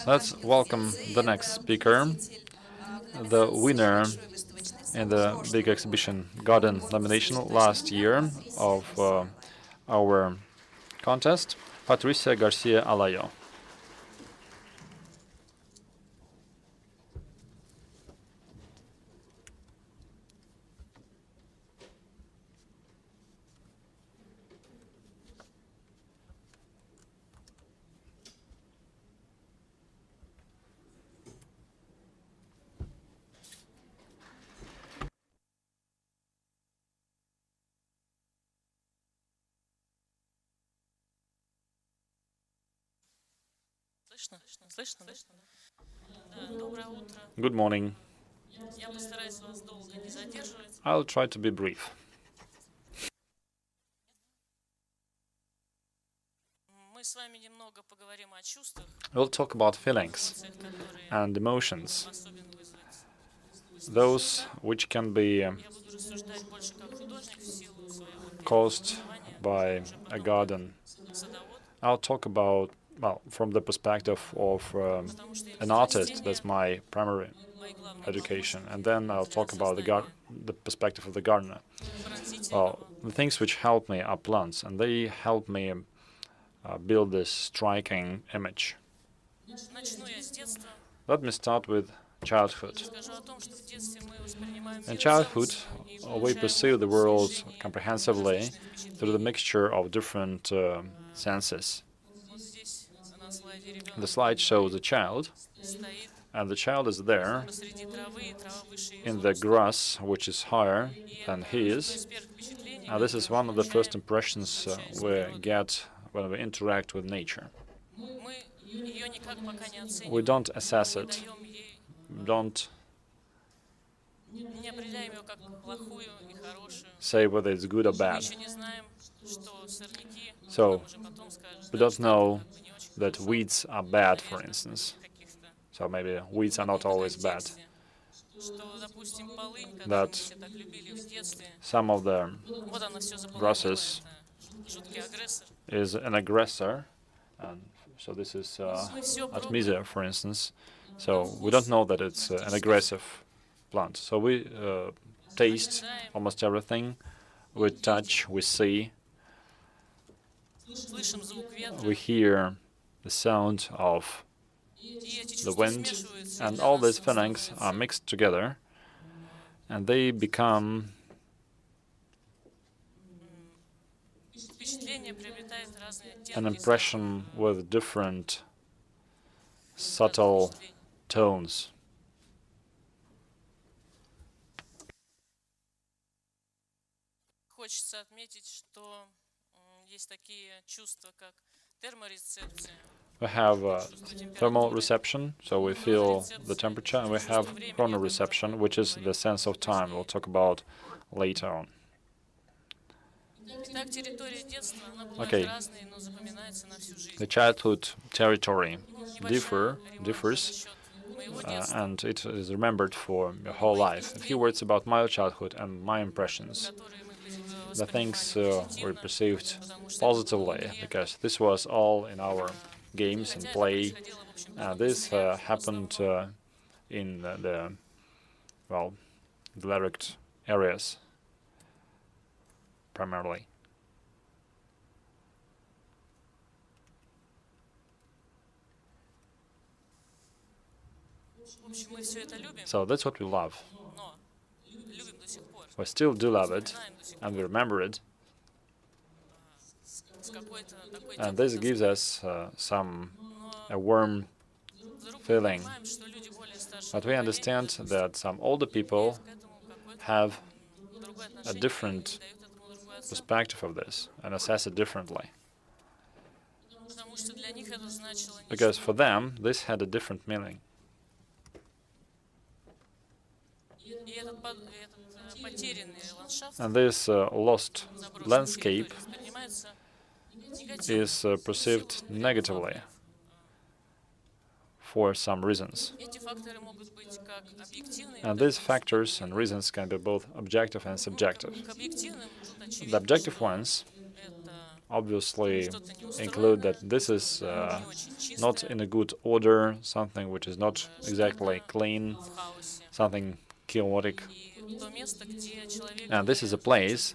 Let's welcome the next speaker, the winner in the big exhibition garden nomination last year of our contest, Patricia Garcia Alayo. Good morning. I'll try to be brief. We'll talk about feelings and emotions, those which can be caused by a garden. I'll talk about, well, from the perspective of an artist. That's my primary education. And then I'll talk about the perspective of the gardener. Well, the things which help me are plants, and they help me build this striking image. Let me start with childhood. In childhood, we perceive the world comprehensively through the mixture of different senses. The slide shows a child, and the child is there in the grass, which is higher than he is. And this is one of the first impressions we get when we interact with nature. We don't assess it, don't say whether it's good or bad. So we don't know that weeds are bad, for instance. So maybe weeds are not always bad. That some of the grasses is an aggressor, and so this is artemisia, for instance. So we don't know that it's an aggressive plant. So we taste almost everything. We touch, we see, we hear the sound of the wind, and all these feelings are mixed together, and they become an impression with different subtle tones. We have thermal reception, so we feel the temperature, and we have chronoreception, which is the sense of time we'll talk about later on. Okay, the childhood territory differs, and it is remembered for your whole life. A few words about my childhood and my impressions. The things were perceived positively, because this was all in our games and play. This happened in the direct areas primarily. So that's what we love. We still do love it, and we remember it. And this gives us a warm feeling. But we understand that some older people have a different perspective of this and assess it differently. Because for them, this had a different meaning. And this lost landscape is perceived negatively for some reasons. And these factors and reasons can be both objective and subjective. The objective ones obviously include that this is not in a good order, something which is not exactly clean, something chaotic. And this is a place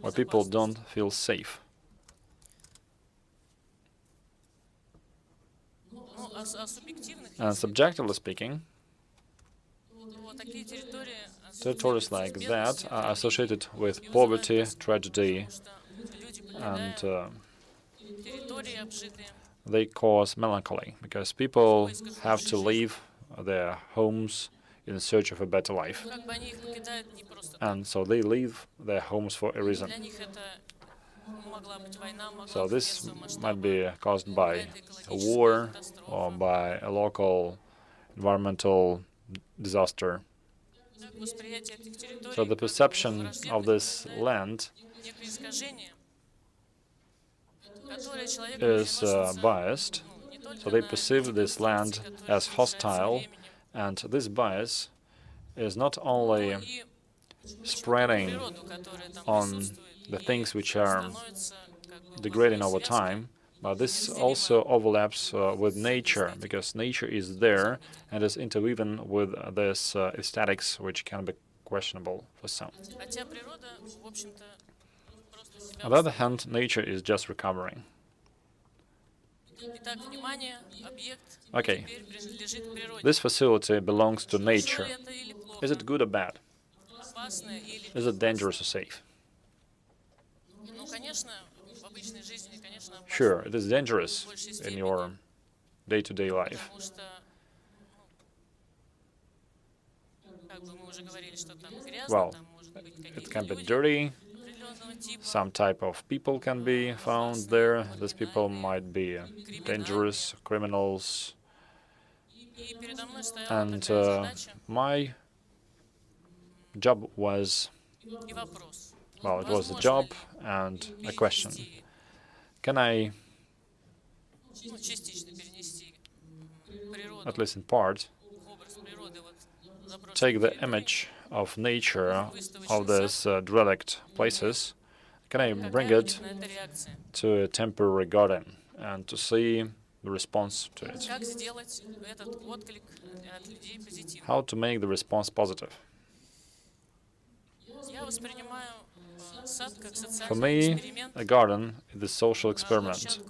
where people don't feel safe. And subjectively speaking, territories like that are associated with poverty, tragedy, and they cause melancholy, because people have to leave their homes in search of a better life. And so they leave their homes for a reason. So this might be caused by a war or by a local environmental disaster. So the perception of this land is biased. So they perceive this land as hostile, and this bias is not only spreading on the things which are degrading over time, but this also overlaps with nature, because nature is there and is interwoven with this aesthetics, which can be questionable for some. On the other hand, nature is just recovering. Okay, this facility belongs to nature. Is it good or bad? Is it dangerous or safe? Sure, it is dangerous in your day-to-day life. Well, it can be dirty. Some type of people can be found there. These people might be dangerous criminals. And my job was, well, it was a job and a question. Can I, at least in part, take the image of nature of these derelict places? Can I bring it to a temporary garden and to see the response to it? How to make the response positive? For me, a garden is a social experiment,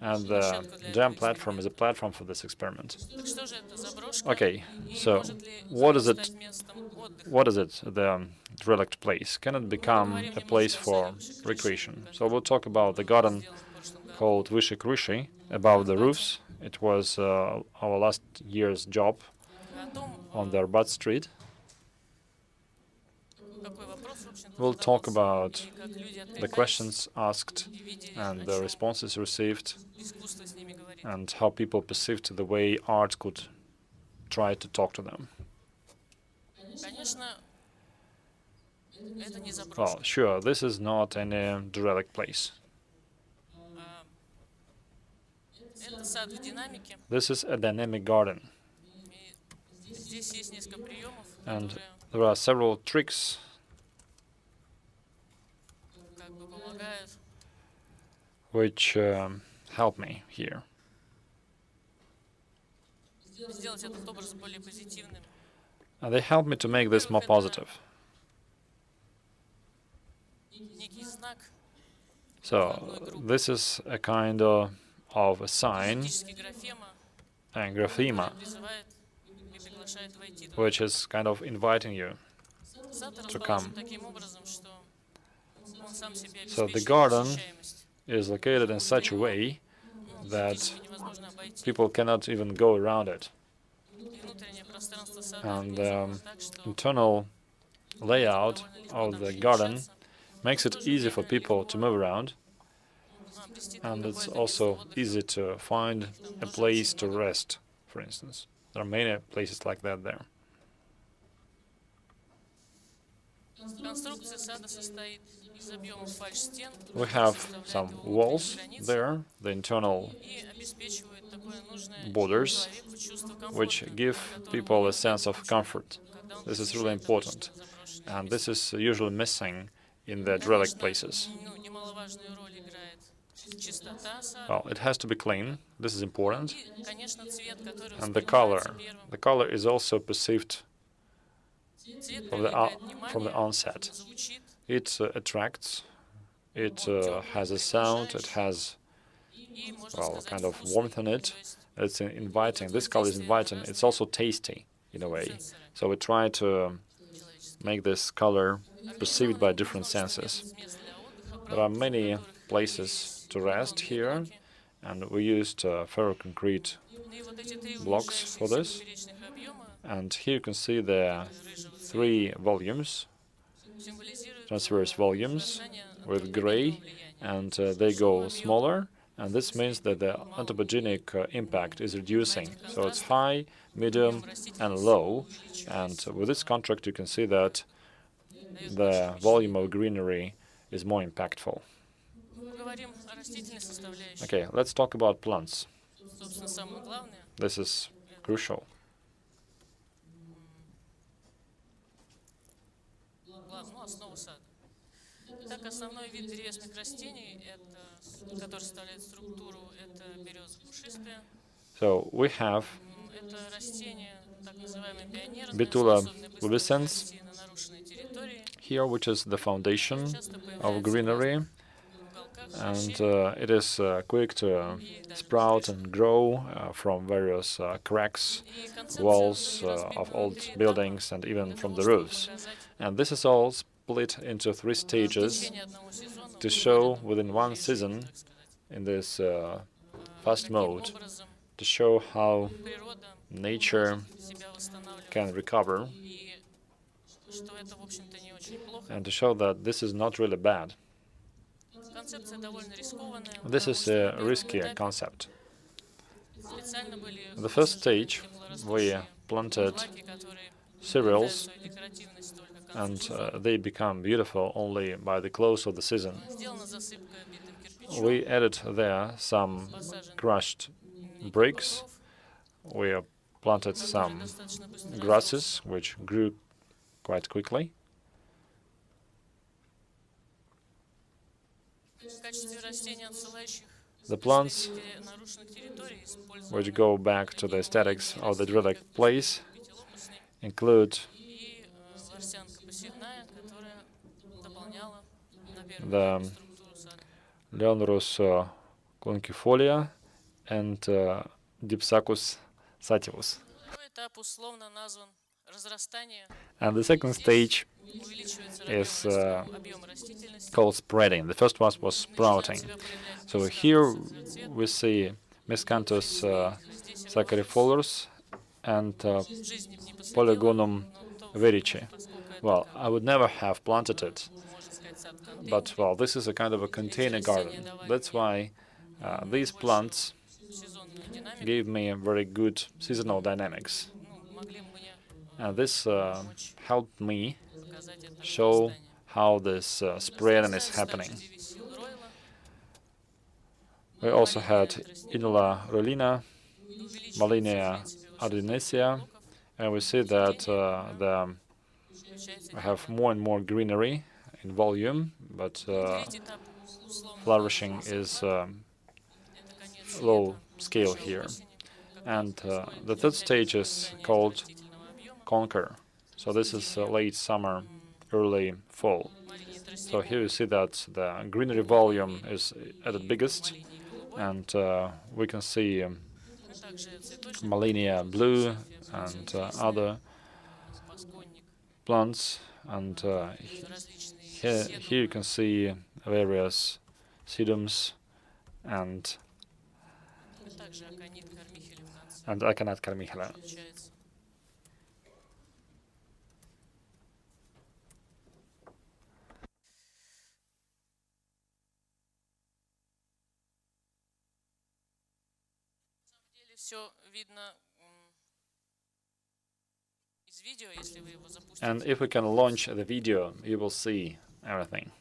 and the jam platform is a platform for this experiment. Okay, so what is it? What is it, the derelict place? Can it become a place for recreation? So we'll talk about the garden called Vyше Kryshi, above the roofs. It was our last year's job on the Arbat Street. We'll talk about the questions asked and the responses received, and how people perceived the way art could try to talk to them. Well, sure, this is not any derelict place. This is a dynamic garden. And there are several tricks which help me here. And they help me to make this more positive. So this is a kind of a sign, and graphema, which is kind of inviting you to come. So the garden is located in such a way that people cannot even go around it. And the internal layout of the garden makes it easy for people to move around, and it's also easy to find a place to rest, for instance. There are many places like that there. We have some walls there, the internal borders, which give people a sense of comfort. This is really important, and this is usually missing in the dwelling places. Well, it has to be clean. This is important. And the color is also perceived from the onset. It attracts. It has a sound. It has, well, kind of warmth in it. It's inviting. This color is inviting. It's also tasty in a way. So we try to make this color perceived by different senses. There are many places to rest here, and we used ferroconcrete blocks for this. And here you can see the 3 volumes, transverse volumes with gray, and they go smaller, and this means that the anthropogenic impact is reducing. So it's high, medium, and low, and with this contract you can see that the volume of greenery is more impactful. Okay, let's talk about plants. This is crucial. So we have Betula pubescens here, which is the foundation of greenery, and it is quick to sprout and grow from various cracks, walls of old buildings, and even from the roofs. And this is all split into 3 stages to show within one season in this fast mode, to show how nature can recover, and to show that this is not really bad. This is a risky concept. In the first stage, we planted cereals, and they become beautiful only by the close of the season. We added there some crushed bricks. We planted some grasses, which grew quite quickly. The plants which go back to the aesthetics of the drilling place include the Leonurus clunquifolia and Dipsacus sativus. And the second stage is called spreading. The first one was sprouting. So here we see Miscanthus saccharifolus and Polygonum verici. Well, I would never have planted it, but well, this is a kind of a container garden. That's why these plants gave me a very good seasonal dynamics. And this helped me show how this spreading is happening. We also had Inula rolina, Malinia ardenesia, and we see that we have more and more greenery in volume, but flourishing is low scale here. And the third stage is called conquer. So this is late summer, early fall. So here you see that the greenery volume is at its biggest, and we can see Malinia blue and other plants, and here you can see various sedums and Aconite carmicula. And if we can launch the video, you will see everything.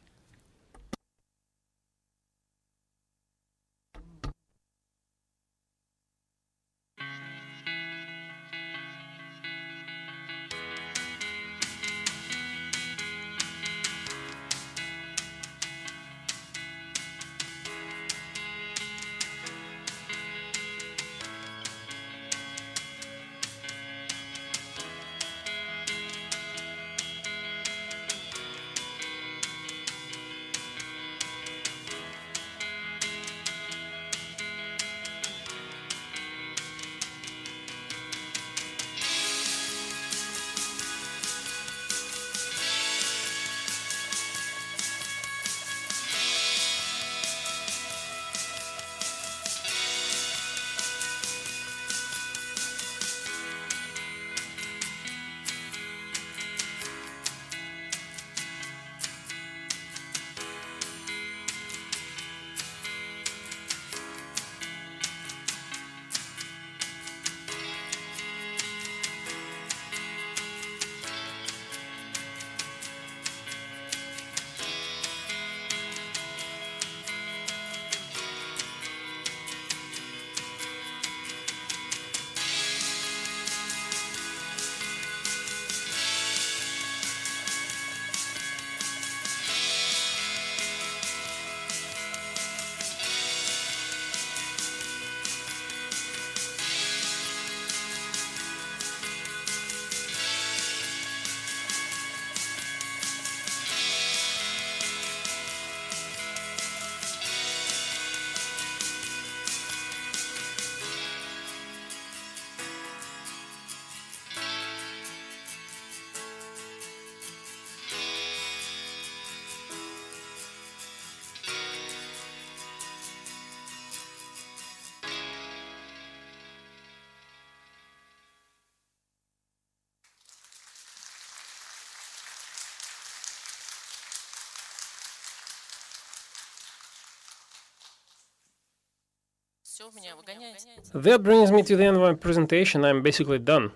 That brings me to the end of my presentation. I'm basically done.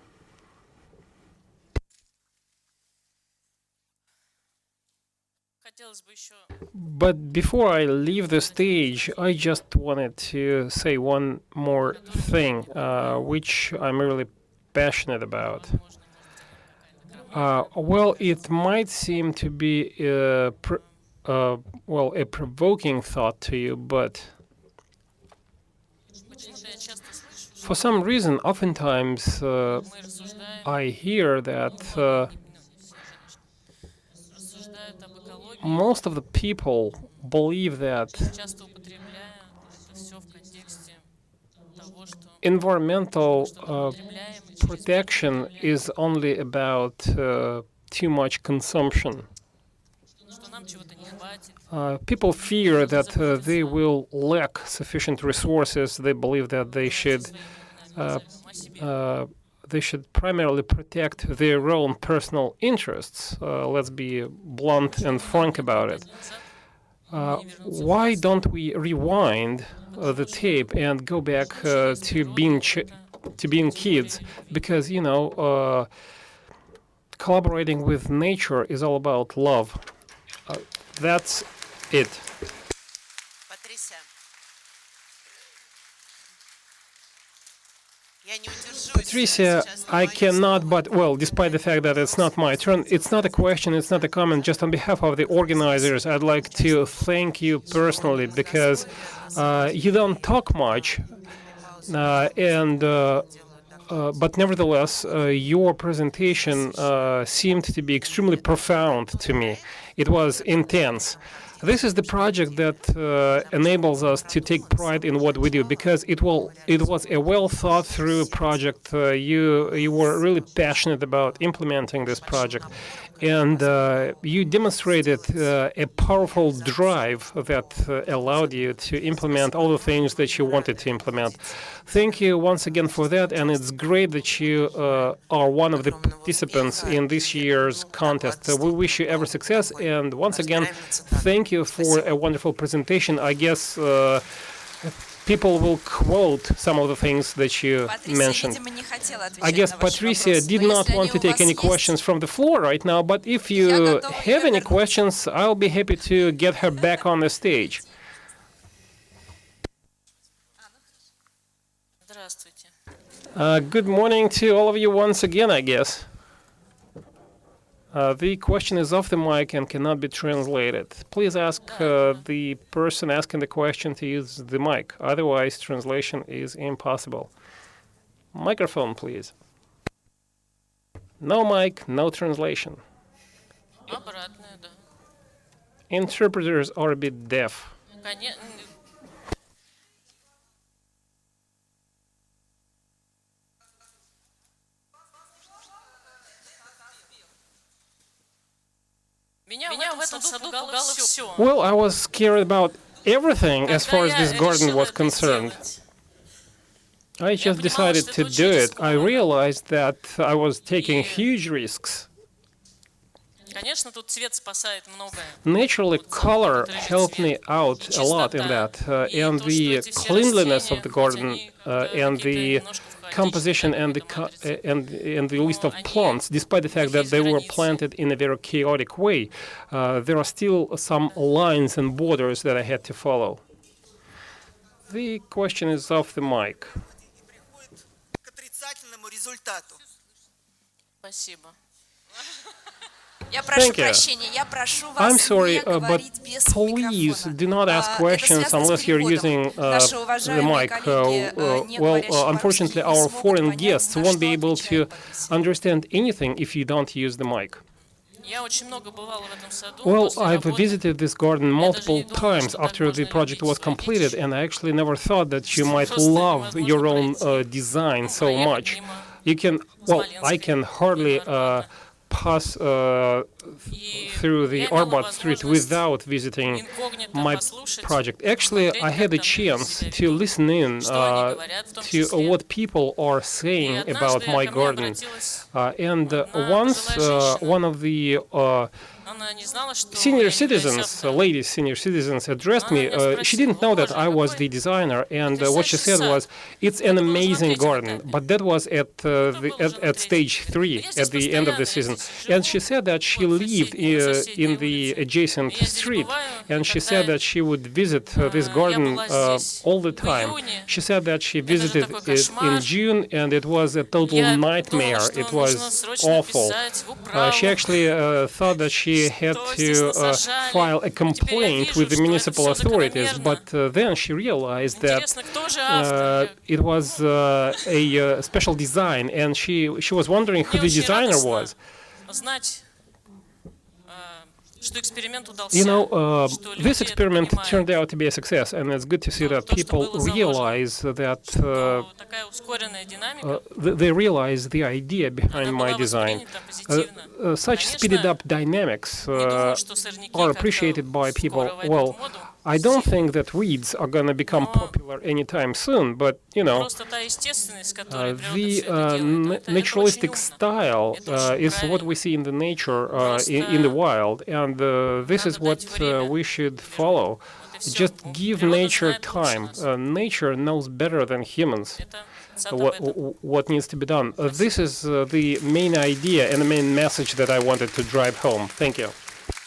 But before I leave the stage, I just wanted to say one more thing, which I'm really passionate about. Well, it might seem to be well, a provoking thought to you, but for some reason, oftentimes I hear that most of the people believe that environmental protection is only about too much consumption. People fear that they will lack sufficient resources. They believe that they should primarily protect their own personal interests. Let's be blunt and frank about it. Why don't we rewind the tape and go back to being kids? Because, you know, collaborating with nature is all about love. That's it. Patricia, I cannot but, well, despite the fact that it's not my turn, it's not a question, it's not a comment, just on behalf of the organizers, I'd like to thank you personally, because you don't talk much, but nevertheless, your presentation seemed to be extremely profound to me. It was intense. This is the project that enables us to take pride in what we do, because it was a well thought through project. You were really passionate about implementing this project, and you demonstrated a powerful drive that allowed you to implement all the things that you wanted to implement. Thank you once again for that, and it's great that you are one of the participants in this year's contest. We wish you every success, and once again, thank you for a wonderful presentation. I guess people will quote some of the things that you mentioned. I guess Patricia did not want to take any questions from the floor right now, but if you have any questions, I'll be happy to get her back on the stage. Good morning to all of you once again, I guess. The question is off the mic and cannot be translated. Please ask the person asking the question to use the mic. Otherwise, translation is impossible. Microphone, please. No mic, no translation. Interpreters are a bit deaf. Well, I was scared about everything as far as this garden was concerned. I just decided to do it. I realized that I was taking huge risks. Naturally, color helped me out a lot in that, and the cleanliness of the garden and the composition and the list of plants, despite the fact that they were planted in a very chaotic way, there are still some lines and borders that I had to follow. The question is off the mic. Thank you. I'm sorry, but please do not ask questions unless you're using the mic. Well, unfortunately, our foreign guests won't be able to understand anything if you don't use the mic. Well, I've visited this garden multiple times after the project was completed, and I actually never thought that you might love your own design so much. You can, well, I can hardly pass through the Arbat Street without visiting my project. Actually, I had a chance to listen in to what people are saying about my garden. And once one of the senior citizens, ladies senior citizens, addressed me. She didn't know that I was the designer, and what she said was, "It's an amazing garden." But that was at stage 3, at the end of the season. And she said that she lived in the adjacent street, and she said that she would visit this garden all the time. She said that she visited it in June, and it was a total nightmare. It was awful. She actually thought that she had to file a complaint with the municipal authorities, but then she realized that it was a special design, and she was wondering who the designer was. You know, this experiment turned out to be a success, and it's good to see that people realize that they realize the idea behind my design. Such speeded up dynamics are appreciated by people. Well, I don't think that weeds are going to become popular anytime soon, but, you know, the naturalistic style is what we see in the nature, in the wild, and this is what we should follow. Just give nature time. Nature knows better than humans what needs to be done. This is the main idea and the main message that I wanted to drive home. Thank you.